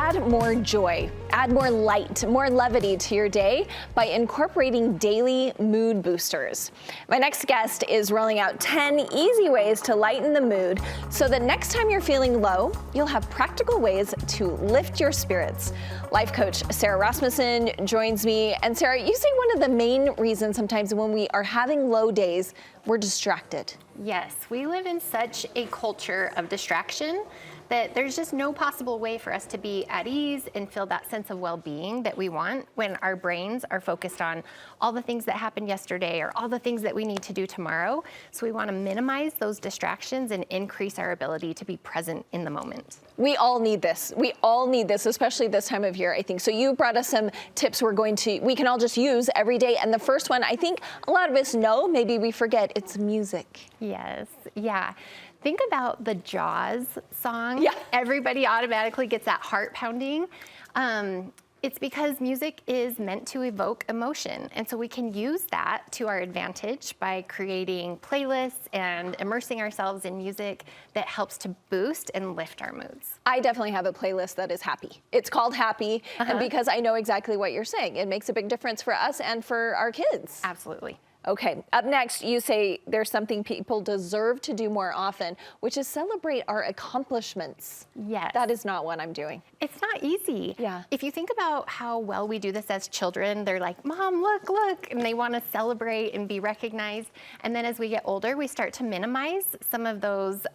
add more joy, add more light, more levity to your day by incorporating daily mood boosters. My next guest is rolling out 10 easy ways to lighten the mood so that next time you're feeling low, you'll have practical ways to lift your spirits. Life coach Sarah Rasmussen joins me. And Sarah, you say one of the main reasons sometimes when we are having low days, we're distracted. Yes, we live in such a culture of distraction that there's just no possible way for us to be at ease and feel that sense of well-being that we want when our brains are focused on all the things that happened yesterday or all the things that we need to do tomorrow. So we want to minimize those distractions and increase our ability to be present in the moment. We all need this. We all need this, especially this time of year, I think. So you brought us some tips we can all just use every day. And the first one, I think a lot of us know, maybe we forget, it's music. Yes, yeah. Think about the Jaws song. Yeah. Everybody automatically gets that heart pounding. It's because music is meant to evoke emotion. And so we can use that to our advantage by creating playlists and immersing ourselves in music that helps to boost and lift our moods. I definitely have a playlist that is happy. It's called Happy, and because I know exactly what you're saying, it makes a big difference for us and for our kids. Absolutely. Okay, up next, you say there's something people deserve to do more often, which is celebrate our accomplishments. Yes. That is not what I'm doing. It's not easy. Yeah. If you think about how well we do this as children, they're like, Mom, look, look, and they want to celebrate and be recognized. And then as we get older, we start to minimize some of those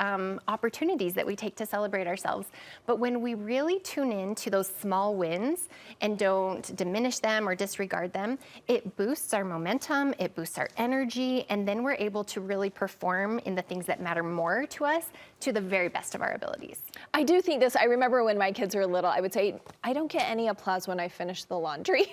opportunities that we take to celebrate ourselves. But when we really tune in to those small wins and don't diminish them or disregard them, it boosts our momentum, it boosts our energy, and then we're able to really perform in the things that matter more to us to the very best of our abilities. I do think this. I remember when my kids were little, I would say, I don't get any applause when I finish the laundry.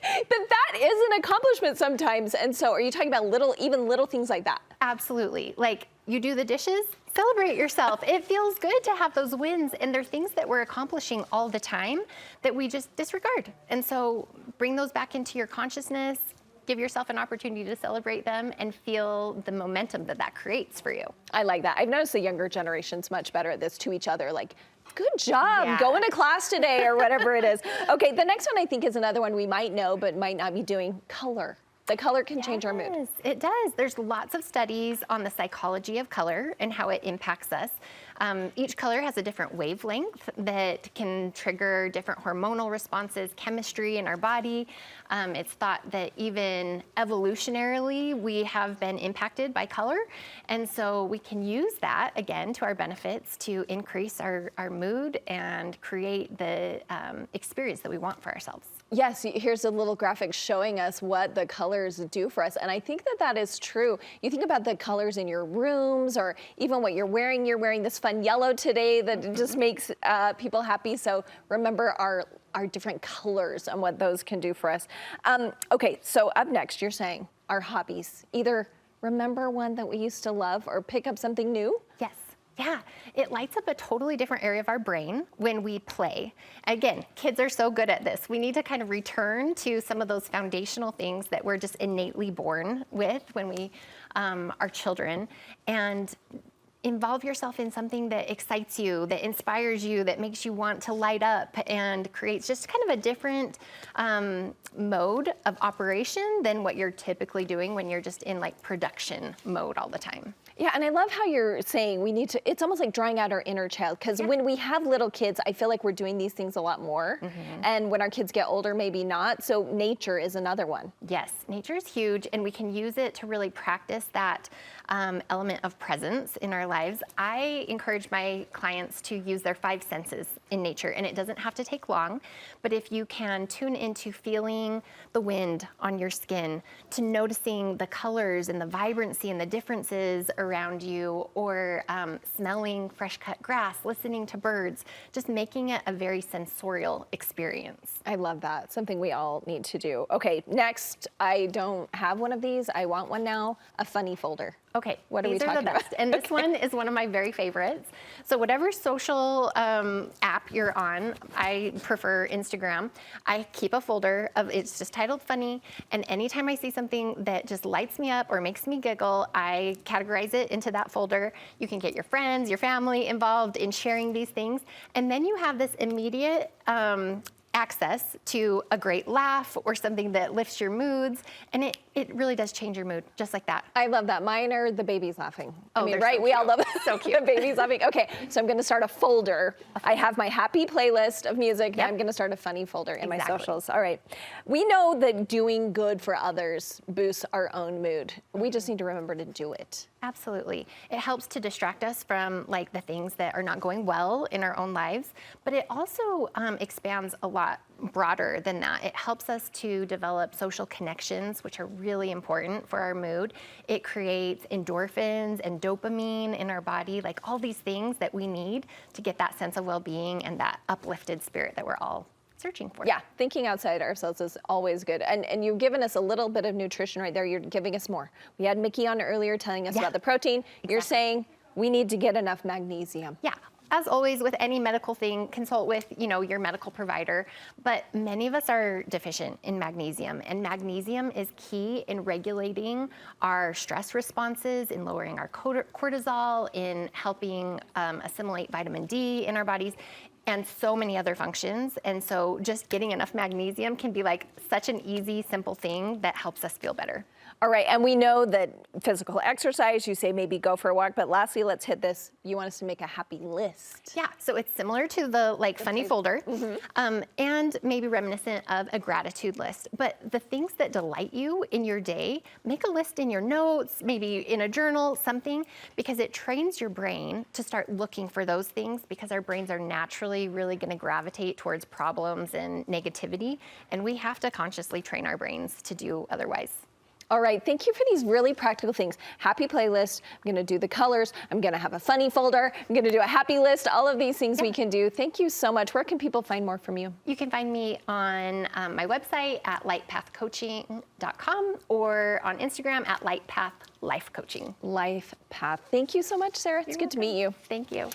But that is an accomplishment sometimes. And so are you talking about even little things like that? Absolutely. Like you do the dishes, celebrate yourself. It feels good to have those wins, and they're things that we're accomplishing all the time that we just disregard. And so bring those back into your consciousness. Give yourself an opportunity to celebrate them and feel the momentum that that creates for you. I like that. I've noticed the younger generation's much better at this to each other. Like, good job, going to class today or whatever it is. Okay, the next one I think is another one we might know but might not be doing, color. The color can change our mood. Yes, it does. There's lots of studies on the psychology of color and how it impacts us. Each color has a different wavelength that can trigger different hormonal responses, chemistry in our body. It's thought that even evolutionarily, we have been impacted by color. And so we can use that, again, to our benefits to increase our mood and create the experience that we want for ourselves. Yes, here's a little graphic showing us what the colors do for us. And I think that that is true. You think about the colors in your rooms or even what you're wearing this fun yellow today that just makes people happy. So remember our different colors and what those can do for us. Okay, so up next, you're saying our hobbies. Either remember one that we used to love or pick up something new. Yes. Yeah, it lights up a totally different area of our brain when we play. Again, kids are so good at this. We need to kind of return to some of those foundational things that we're just innately born with when we are children, and involve yourself in something that excites you, that inspires you, that makes you want to light up and creates just kind of a different mode of operation than what you're typically doing when you're just in like production mode all the time. Yeah, and I love how you're saying it's almost like drawing out our inner child, because when we have little kids, I feel like we're doing these things a lot more. And when our kids get older, maybe not. So nature is another one. Yes, nature is huge, and we can use it to really practice that element of presence in our lives. I encourage my clients to use their 5 senses in nature, and it doesn't have to take long, but if you can tune into feeling the wind on your skin, to noticing the colors and the vibrancy and the differences around you, or smelling fresh cut grass, listening to birds, just making it a very sensorial experience. I love that. Something we all need to do. Okay, next, I don't have one of these. I want one now, a funny folder. Okay, what are we talking the best. about? And this one is one of my very favorites. So whatever social app you're on, I prefer Instagram. I keep a folder of, it's just titled funny, and anytime I see something that just lights me up or makes me giggle, I categorize it it into that folder. You can get your friends, your family involved in sharing these things. And then you have this immediate access to a great laugh or something that lifts your moods. And it really does change your mood, just like that. I love that. Mine are the babies laughing. Oh, I mean, they're right? so We all cute. love So cute. the babies laughing. Okay, so I'm going to start a folder. I have my happy playlist of music. Now Yep. I'm going to start a funny folder in my Exactly. socials. All right. We know that doing good for others boosts our own mood. We just need to remember to do it. Absolutely. It helps to distract us from like the things that are not going well in our own lives, but it also expands a lot broader than that. It helps us to develop social connections, which are really important for our mood. It creates endorphins and dopamine in our body, like all these things that we need to get that sense of well-being and that uplifted spirit that we're all searching for. Yeah, thinking outside ourselves is always good. And you've given us a little bit of nutrition right there. You're giving us more. We had Mickey on earlier telling us about the protein. You're saying we need to get enough magnesium. Yeah. As always, with any medical thing, consult with, your medical provider. But many of us are deficient in magnesium, and magnesium is key in regulating our stress responses, in lowering our cortisol, in helping assimilate vitamin D in our bodies, and so many other functions. And so just getting enough magnesium can be like such an easy, simple thing that helps us feel better. All right, and we know that physical exercise, you say maybe go for a walk, but lastly, let's hit this. You want us to make a happy list. Yeah, so it's similar to the funny folder, and maybe reminiscent of a gratitude list. But the things that delight you in your day, make a list in your notes, maybe in a journal, something, because it trains your brain to start looking for those things, because our brains are naturally really gonna gravitate towards problems and negativity, and we have to consciously train our brains to do otherwise. All right, thank you for these really practical things. Happy playlist, I'm gonna do the colors, I'm gonna have a funny folder, I'm gonna do a happy list, all of these things we can do. Thank you so much. Where can people find more from you? You can find me on my website at lightpathcoaching.com or on Instagram at lightpathlifecoaching. Life Path. Thank you so much, Sarah. It's good to meet you. Thank you.